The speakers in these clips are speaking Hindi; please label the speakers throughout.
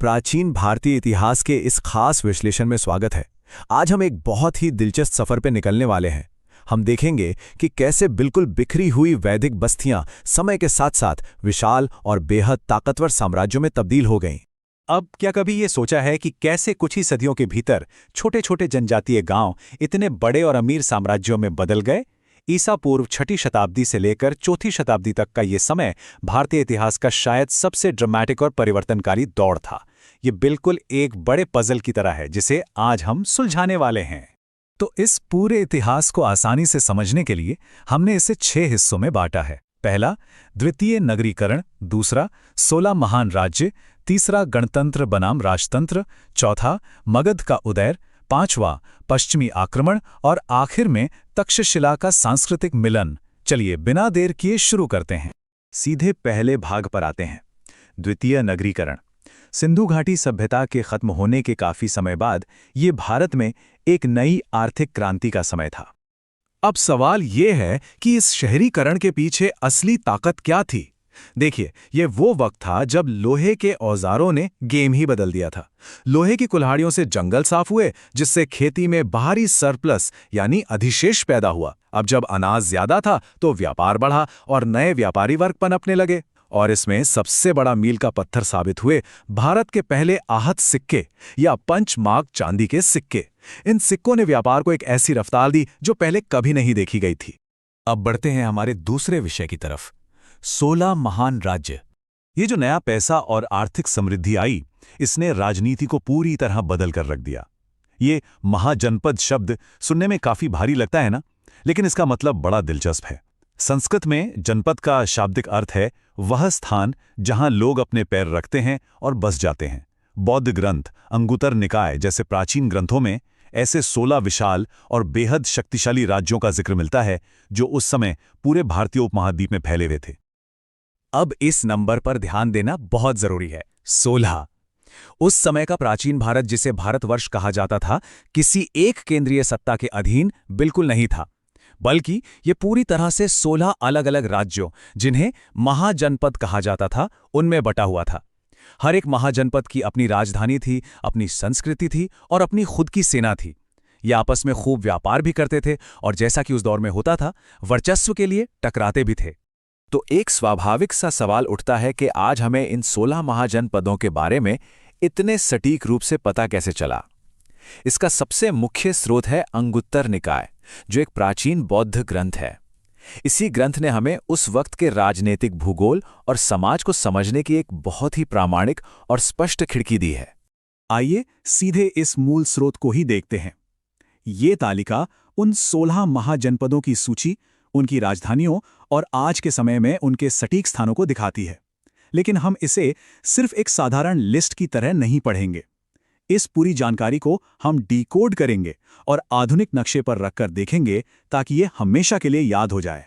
Speaker 1: प्राचीन भारतीय इतिहास के इस खास विश्लेषण में स्वागत है। आज हम एक बहुत ही दिलचस्प सफर पे निकलने वाले हैं। हम देखेंगे कि कैसे बिल्कुल बिखरी हुई वैदिक बस्तियां समय के साथ साथ विशाल और बेहद ताकतवर साम्राज्यों में तब्दील हो गईं।
Speaker 2: अब क्या कभी ये सोचा है कि कैसे कुछ ही सदियों के भीतर छोटे छोटे जनजातीय गांव इतने बड़े और अमीर साम्राज्यों में बदल गए? ईसा पूर्व 6ठी शताब्दी से लेकर 4ठी शताब्दी तक का ये समय भारतीय इतिहास का शायद सबसे ड्रामेटिक और परिवर्तनकारी दौर था। ये बिल्कुल एक बड़े पजल की तरह है जिसे आज हम सुलझाने वाले हैं। तो इस पूरे इतिहास को आसानी से समझने के लिए हमने इसे 6 हिस्सों में बांटा है। पहला, द्वितीय नगरीकरण। दूसरा, 16 महान राज्य। तीसरा, गणतंत्र बनाम राजतंत्र। चौथा, मगध का उदय। पांचवा, पश्चिमी आक्रमण। और आखिर में तक्षशिला का सांस्कृतिक मिलन। चलिए बिना देर किए शुरू करते हैं। सीधे पहले भाग पर आते हैं, द्वितीय नगरीकरण। सिंधु घाटी सभ्यता के खत्म होने के काफी समय बाद ये भारत में एक नई आर्थिक क्रांति का समय था। अब सवाल ये है कि इस शहरीकरण के पीछे असली ताकत क्या थी? देखिए, ये वो वक्त था जब लोहे के औजारों ने गेम ही बदल दिया था। लोहे की कुल्हाड़ियों से जंगल साफ हुए, जिससे खेती में बाहरी सरप्लस यानी अधिशेष पैदा हुआ। अब जब अनाज ज्यादा था तो व्यापार बढ़ा और नए व्यापारी वर्ग पनपने लगे। और इसमें सबसे बड़ा मील का पत्थर साबित हुए भारत के पहले आहत सिक्के या पंचमार्क चांदी के सिक्के। इन सिक्कों ने व्यापार को एक ऐसी रफ्तार दी जो पहले कभी नहीं देखी गई थी। अब बढ़ते हैं हमारे दूसरे विषय की तरफ, 16 महान राज्य। ये जो नया पैसा और आर्थिक समृद्धि आई, इसने राजनीति को पूरी तरह बदल कर रख दिया। ये महाजनपद शब्द सुनने में काफी भारी लगता है ना, लेकिन इसका मतलब बड़ा दिलचस्प है। संस्कृत में जनपद का शाब्दिक अर्थ है वह स्थान जहां लोग अपने पैर रखते हैं और बस जाते हैं। बौद्ध ग्रंथ, अंगुतर निकाय जैसे प्राचीन ग्रंथों में ऐसे 16 विशाल और बेहद शक्तिशाली राज्यों का जिक्र मिलता है जो उस समय पूरे भारतीय उपमहाद्वीप में फैले हुए थे। अब इस नंबर पर ध्यान देना बहुत जरूरी है, 16। उस समय का प्राचीन भारत, जिसे भारतवर्ष कहा जाता था, किसी एक केंद्रीय सत्ता के अधीन बिल्कुल नहीं था, बल्कि ये पूरी तरह से 16 अलग अलग राज्यों, जिन्हें महाजनपद कहा जाता था, उनमें बटा हुआ था। हर एक महाजनपद की अपनी राजधानी थी, अपनी संस्कृति थी और अपनी खुद की सेना थी। ये आपस में खूब व्यापार भी करते थे और जैसा कि उस दौर में होता था, वर्चस्व के लिए टकराते भी थे। तो एक स्वाभाविक सा सवाल उठता है कि आज हमें इन 16 महाजनपदों के बारे में इतने सटीक रूप से पता कैसे चला? इसका सबसे मुख्य स्रोत है अंगुत्तर निकाय, जो एक प्राचीन बौद्ध ग्रंथ है। इसी ग्रंथ ने हमें उस वक्त के राजनीतिक भूगोल और समाज को समझने की एक बहुत ही प्रामाणिक और स्पष्ट खिड़की दी है। आइए सीधे इस मूल स्रोत को ही देखते हैं। ये तालिका उन 16 महाजनपदों की सूची, उनकी राजधानियों और आज के समय में उनके सटीक स्थानों को दिखाती है। लेकिन हम इसे सिर्फ एक साधारण लिस्ट की तरह नहीं पढ़ेंगे। इस पूरी जानकारी को हम डिकोड करेंगे और आधुनिक नक्शे पर रखकर देखेंगे, ताकि ये हमेशा के लिए याद हो जाए।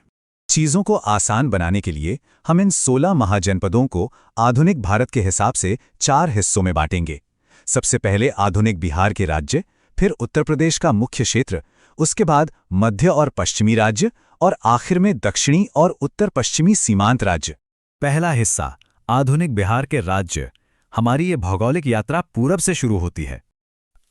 Speaker 2: चीजों को आसान बनाने के लिए हम इन 16 महाजनपदों को आधुनिक भारत के हिसाब से 4 हिस्सों में बांटेंगे। सबसे पहले आधुनिक बिहार के राज्य, फिर उत्तर प्रदेश का मुख्य क्षेत्र, उसके बाद मध्य और पश्चिमी राज्य और आखिर में दक्षिणी और उत्तर पश्चिमी सीमांत राज्य। पहला हिस्सा, आधुनिक बिहार के राज्य। हमारी ये भौगोलिक यात्रा पूरब से शुरू होती है।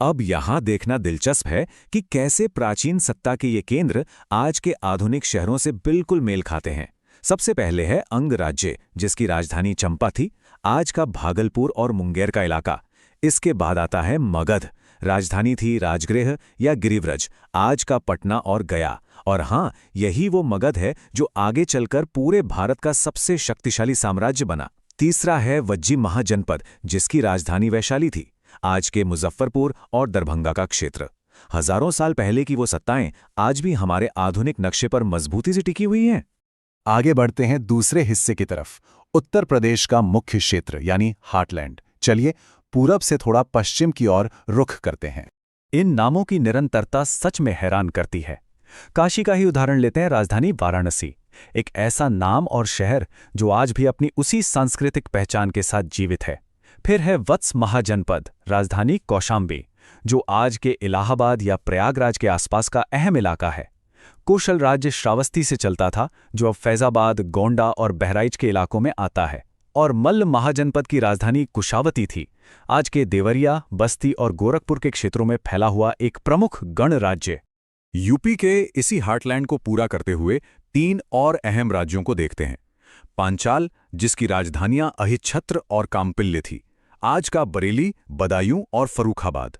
Speaker 2: अब यहां देखना दिलचस्प है कि कैसे प्राचीन सत्ता के ये केंद्र आज के आधुनिक शहरों से बिल्कुल मेल खाते हैं। सबसे पहले है अंग राज्य, जिसकी राजधानी चंपा थी, आज का भागलपुर और मुंगेर का इलाका। इसके बाद आता है मगध, राजधानी थी राजगृह या गिरिव्रज, आज का पटना और गया। और हाँ, यही वो मगध है जो आगे चलकर पूरे भारत का सबसे शक्तिशाली साम्राज्य बना। तीसरा है वज्जी महाजनपद, जिसकी राजधानी वैशाली थी, आज के मुजफ्फरपुर और दरभंगा का क्षेत्र। हजारों साल पहले की वो सत्ताएं आज भी हमारे आधुनिक नक्शे पर मजबूती से टिकी हुई हैं। आगे बढ़ते हैं दूसरे हिस्से की तरफ, उत्तर प्रदेश का मुख्य क्षेत्र यानी हार्टलैंड। चलिए पूरब से थोड़ा पश्चिम की ओर रुख करते हैं। इन नामों की निरंतरता सच में हैरान करती है। काशी का ही उदाहरण लेते हैं, राजधानी वाराणसी, एक ऐसा नाम और शहर जो आज भी अपनी उसी सांस्कृतिक पहचान के साथ जीवित है। फिर है वत्स महाजनपद, राजधानी कौशाम्बी, जो आज के इलाहाबाद या प्रयागराज के आसपास का अहम इलाका है। कोशल राज्य श्रावस्ती से चलता था, जो अब फैजाबाद, गोंडा और बहराइच के इलाकों में आता है। और मल्ल महाजनपद की राजधानी कुशावती थी, आज के देवरिया, बस्ती और गोरखपुर के क्षेत्रों में फैला हुआ एक प्रमुख गणराज्य।
Speaker 3: यूपी के इसी हार्टलैंड को पूरा करते हुए 3 और अहम राज्यों को देखते हैं। पांचाल, जिसकी राजधानियां अहिच्छत्र और काम्पिल्य थी, आज का बरेली, बदायूं और फर्रुखाबाद।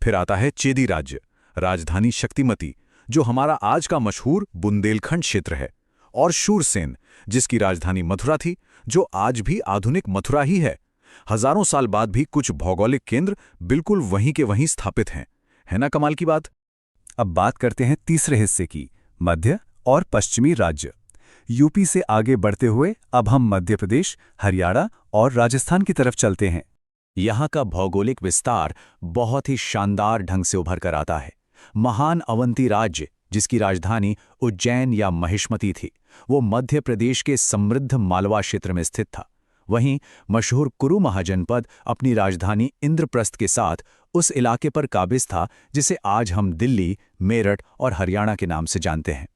Speaker 3: फिर आता है चेदी राज्य, राजधानी शक्तिमती, जो हमारा आज का मशहूर बुंदेलखंड क्षेत्र है, और शूरसेन, जिसकी राजधानी मथुरा थी, जो आज भी आधुनिक मथुरा ही है। हजारों साल बाद भी कुछ भौगोलिक केंद्र बिल्कुल वहीं के वहीं स्थापित हैं। है ना कमाल की बात?
Speaker 2: अब बात करते हैं तीसरे हिस्से की, मध्य और पश्चिमी राज्य। यूपी से आगे बढ़ते हुए अब हम मध्य प्रदेश, हरियाणा और राजस्थान की तरफ चलते हैं। यहाँ का भौगोलिक विस्तार बहुत ही शानदार ढंग से उभर कर आता है। महान अवंती राज्य, जिसकी राजधानी उज्जैन या महिष्मती थी, वो मध्य प्रदेश के समृद्ध मालवा क्षेत्र में स्थित था। वहीं मशहूर कुरु महाजनपद अपनी राजधानी इंद्रप्रस्थ के साथ उस इलाके पर काबिज था जिसे आज हम दिल्ली, मेरठ और हरियाणा के नाम से जानते हैं।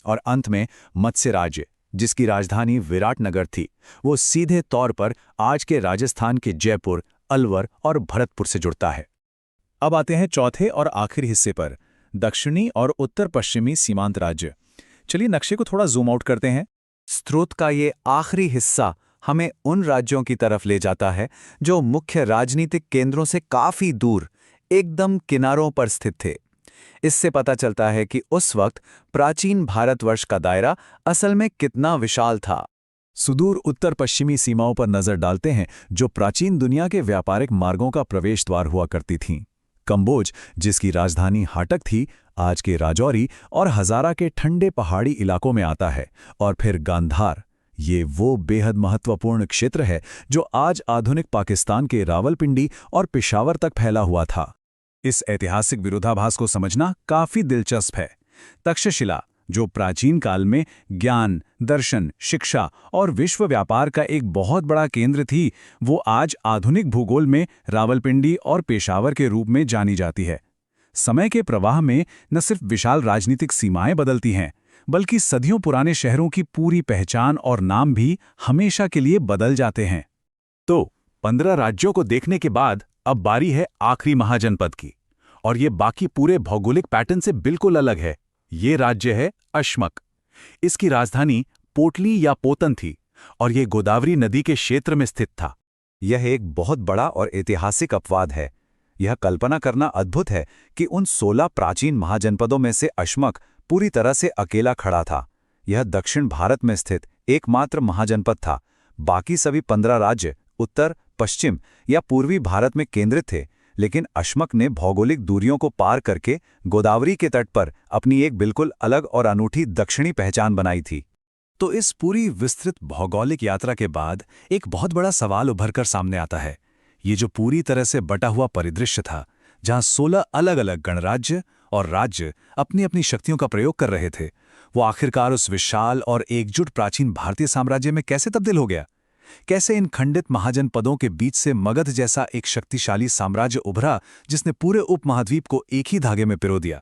Speaker 2: और अंत में मत्स्य राज्य, जिसकी राजधानी विराटनगर थी, वो सीधे तौर पर आज के राजस्थान के जयपुर, अलवर और भरतपुर से जुड़ता है। अब आते हैं चौथे और आखिरी हिस्से पर, दक्षिणी और उत्तर पश्चिमी सीमांत राज्य। चलिए नक्शे को थोड़ा जूम आउट करते हैं। स्रोत का ये आखिरी हिस्सा हमें उन राज्यों की तरफ ले जाता है जो मुख्य राजनीतिक केंद्रों से काफी दूर, एकदम किनारों पर स्थित थे। इससे पता चलता है कि उस वक्त प्राचीन भारतवर्ष का दायरा असल में कितना विशाल था। सुदूर उत्तर पश्चिमी सीमाओं पर नजर डालते हैं, जो प्राचीन दुनिया के व्यापारिक मार्गों का प्रवेश द्वार हुआ करती थीं। कंबोज, जिसकी राजधानी हाटक थी, आज के राजौरी और हजारा के ठंडे पहाड़ी इलाकों में आता है। और फिर गांधार, ये वो बेहद महत्वपूर्ण क्षेत्र है जो आज आधुनिक पाकिस्तान के रावलपिंडी और पेशावर तक फैला हुआ था। इस ऐतिहासिक विरोधाभास को समझना काफी दिलचस्प है। तक्षशिला, जो प्राचीन काल में ज्ञान, दर्शन, शिक्षा और विश्व व्यापार का एक बहुत बड़ा केंद्र थी, वो आज आधुनिक भूगोल में रावलपिंडी और पेशावर के रूप में जानी जाती है। समय के प्रवाह में न सिर्फ विशाल राजनीतिक सीमाएं बदलती हैं, बल्कि सदियों पुराने शहरों की पूरी पहचान और नाम भी हमेशा के लिए बदल जाते हैं। तो 15 राज्यों को देखने के बाद अब बारी है आखिरी महाजनपद की, और ये बाकी पूरे भौगोलिक पैटर्न से बिल्कुल अलग है। ये राज्य है अशमक। इसकी राजधानी पोटली या पोतन थी, और ये गोदावरी नदी के क्षेत्र में स्थित था। यह एक बहुत बड़ा और ऐतिहासिक अपवाद है। यह कल्पना करना अद्भुत है कि उन 16 प्राचीन महाजनपदों में से अशमक पूरी तरह से अकेला खड़ा था। यह दक्षिण भारत में स्थित एकमात्र महाजनपद था। बाकी सभी 15 राज्य उत्तर, पश्चिम या पूर्वी भारत में केंद्रित थे, लेकिन अशमक ने भौगोलिक दूरियों को पार करके गोदावरी के तट पर अपनी एक बिल्कुल अलग और अनूठी दक्षिणी पहचान बनाई थी। तो इस पूरी विस्तृत भौगोलिक यात्रा के बाद एक बहुत बड़ा सवाल उभरकर सामने आता है। ये जो पूरी तरह से बटा हुआ परिदृश्य था, जहां 16 अलग-अलग गणराज्य और राज्य अपनी अपनी शक्तियों का प्रयोग कर रहे थे, वो आखिरकार उस विशाल और एकजुट प्राचीन भारतीय साम्राज्य में कैसे तब्दील हो गया? कैसे इन खंडित महाजनपदों के बीच से मगध जैसा एक शक्तिशाली साम्राज्य उभरा, जिसने पूरे उपमहाद्वीप को एक ही धागे में पिरो दिया?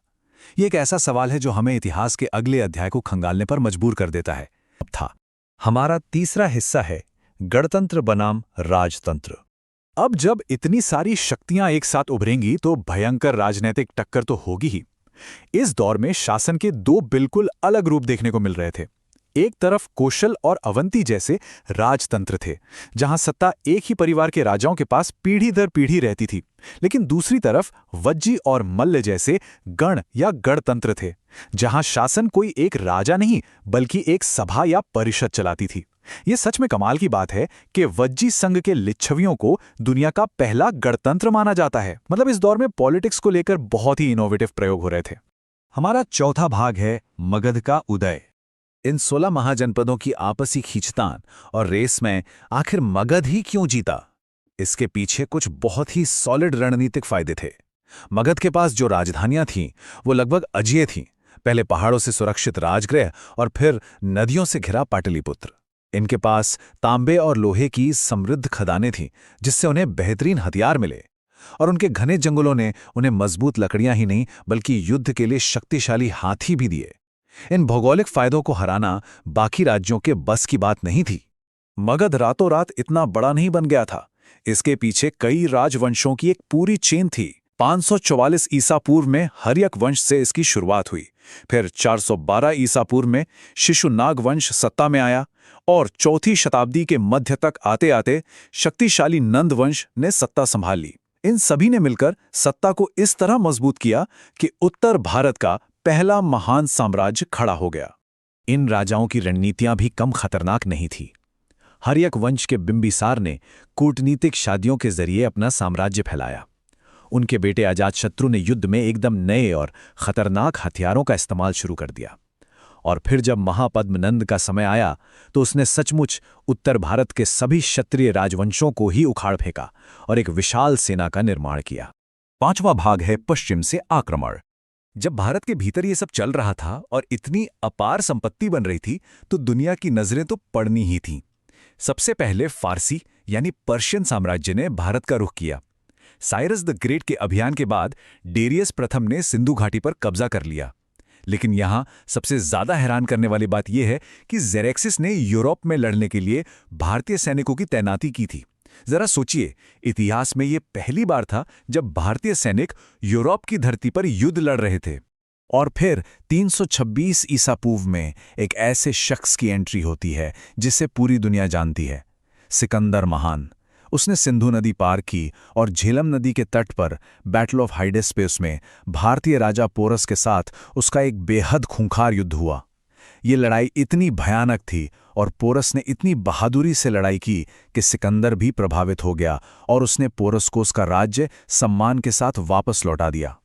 Speaker 2: ये एक ऐसा सवाल है जो हमें इतिहास के अगले अध्याय को खंगालने पर मजबूर कर देता है। अब था हमारा तीसरा हिस्सा है गणतंत्र बनाम राजतंत्र। अब जब इतनी सारी शक्तियां एक साथ उभरेंगी तो भयंकर राजनीतिक टक्कर तो होगी ही। इस दौर में शासन के 2 बिल्कुल अलग रूप देखने को मिल रहे थे। एक तरफ कौशल और अवंती जैसे राजतंत्र थे, जहां सत्ता एक ही परिवार के राजाओं के पास पीढ़ी दर पीढ़ी रहती थी, लेकिन दूसरी तरफ वज्जी और मल्ल जैसे गण या गणतंत्र थे, जहां शासन कोई एक राजा नहीं बल्कि एक सभा या परिषद चलाती थी। ये सच में कमाल की बात है कि वज्जी संघ के लिच्छवियों को दुनिया का पहला गणतंत्र माना जाता है। मतलब इस दौर में पॉलिटिक्स को लेकर बहुत ही इनोवेटिव प्रयोग हो रहे थे। हमारा चौथा भाग है मगध का उदय। इन 16 महाजनपदों की आपसी खींचतान और रेस में आखिर मगध ही क्यों जीता? इसके पीछे कुछ बहुत ही सॉलिड रणनीतिक फायदे थे। मगध के पास जो राजधानियां थीं, वो लगभग अजेय थीं। पहले पहाड़ों से सुरक्षित राजगृह और फिर नदियों से घिरा पाटलिपुत्र। इनके पास तांबे और लोहे की समृद्ध खदानें थीं, जिससे उन्हें बेहतरीन हथियार मिले, और उनके घने जंगलों ने उन्हें मजबूत लकड़ियां ही नहीं बल्कि युद्ध के लिए शक्तिशाली हाथी भी दिए। इन भौगोलिक फायदों को हराना बाकी राज्यों के बस की बात नहीं थी। मगध रातों रात इतना बड़ा नहीं बन गया था। इसके पीछे कई राजवंशों की एक पूरी चेन थी। 544 ईसा पूर्व में हर्यक वंश से इसकी शुरुआत हुई। फिर 412 ईसा पूर्व में शिशुनाग वंश सत्ता में आया और चौथी शताब्दी के मध्य तक आते आते शक्तिशाली नंद वंश ने सत्ता संभाल ली। इन सभी ने मिलकर सत्ता को इस तरह मजबूत किया कि उत्तर भारत का पहला महान साम्राज्य खड़ा हो गया।
Speaker 1: इन राजाओं की रणनीतियां भी कम खतरनाक नहीं थी। हर्यक वंश के बिंबिसार ने कूटनीतिक शादियों के जरिए अपना साम्राज्य फैलाया। उनके बेटे अजातशत्रु ने युद्ध में एकदम नए और खतरनाक हथियारों का इस्तेमाल शुरू कर दिया। और फिर जब महापद्मनंद का समय आया तो उसने सचमुच उत्तर भारत के सभी क्षत्रिय राजवंशों को ही उखाड़ फेंका और एक विशाल सेना का निर्माण किया।
Speaker 2: 5वां भाग है पश्चिम से आक्रमण।
Speaker 3: जब भारत के भीतर ये सब चल रहा था और इतनी अपार संपत्ति बन रही थी तो दुनिया की नजरें तो पड़नी ही थीं। सबसे पहले फारसी यानी पर्शियन साम्राज्य ने भारत का रुख किया। साइरस द ग्रेट के अभियान के बाद डेरियस प्रथम ने सिंधु घाटी पर कब्जा कर लिया। लेकिन यहां सबसे ज्यादा हैरान करने वाली बात यह है कि ज़ेरेक्सिस ने यूरोप में लड़ने के लिए भारतीय सैनिकों की तैनाती की थी। जरा सोचिए, इतिहास में यह पहली बार था जब भारतीय सैनिक यूरोप की धरती पर युद्ध लड़ रहे थे।
Speaker 1: और फिर 326 ईसा पूर्व में एक ऐसे शख्स की एंट्री होती है जिसे पूरी दुनिया जानती है, सिकंदर महान। उसने सिंधु नदी पार की और झेलम नदी के तट पर बैटल ऑफ हाइडेस्पेस में भारतीय राजा पोरस के साथ उसका एक बेहद खूंखार युद्ध हुआ। ये लड़ाई इतनी भयानक थी और पोरस ने इतनी बहादुरी से लड़ाई की कि सिकंदर भी प्रभावित हो गया और उसने पोरस को उसका राज्य सम्मान के साथ वापस लौटा दिया।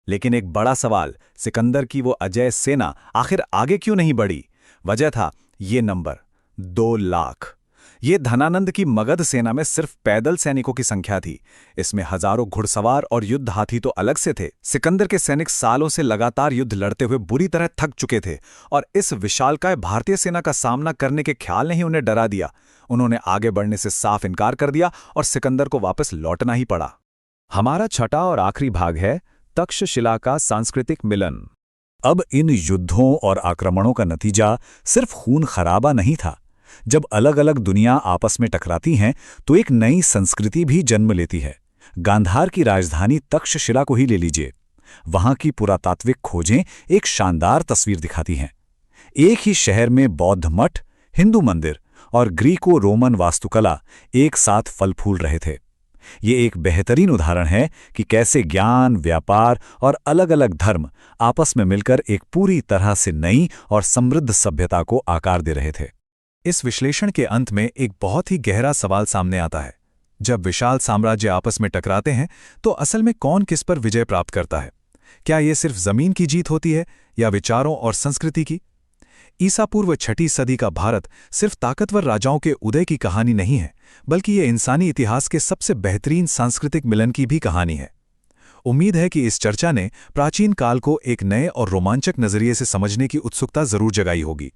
Speaker 2: लेकिन एक बड़ा सवाल, सिकंदर की वो अजय सेना आखिर आगे क्यों नहीं बढ़ी? वजह था ये नंबर 2 लाख। ये धनानंद की मगध सेना में सिर्फ पैदल सैनिकों की संख्या थी। इसमें हजारों घुड़सवार और युद्ध हाथी तो अलग से थे। सिकंदर के सैनिक सालों से लगातार युद्ध लड़ते हुए बुरी तरह थक चुके थे और इस विशालकाय भारतीय सेना का सामना करने के ख्याल ने ही उन्हें डरा दिया। उन्होंने आगे बढ़ने से साफ इनकार कर दिया और सिकंदर को वापस लौटना ही पड़ा।
Speaker 1: हमारा छठा और आखिरी भाग है तक्षशिला का सांस्कृतिक मिलन।
Speaker 2: अब इन युद्धों और आक्रमणों का नतीजा सिर्फ खून खराबा नहीं था। जब अलग अलग दुनिया आपस में टकराती हैं तो एक नई संस्कृति भी जन्म लेती है। गांधार की राजधानी तक्षशिला को ही ले लीजिए। वहां की पुरातात्विक खोजें एक शानदार तस्वीर दिखाती हैं। एक ही शहर में बौद्ध मठ, हिंदू मंदिर और ग्रीको रोमन वास्तुकला एक साथ फल फूल रहे थे। ये एक बेहतरीन उदाहरण है कि कैसे ज्ञान, व्यापार और अलग-अलग धर्म आपस में मिलकर एक पूरी तरह से नई और समृद्ध सभ्यता को आकार दे रहे थे।
Speaker 3: इस विश्लेषण के अंत में एक बहुत ही गहरा सवाल सामने आता है। जब विशाल साम्राज्य आपस में टकराते हैं तो असल में कौन किस पर विजय प्राप्त करता है? क्या ये सिर्फ जमीन की जीत होती है या विचारों और संस्कृति की? ईसा पूर्व 6ठी सदी का भारत सिर्फ ताकतवर राजाओं के उदय की कहानी नहीं है, बल्कि ये इंसानी इतिहास के सबसे बेहतरीन सांस्कृतिक मिलन की भी कहानी है। उम्मीद है कि इस चर्चा ने प्राचीन काल को एक नए और रोमांचक नजरिए से समझने की उत्सुकता जरूर जगाई होगी।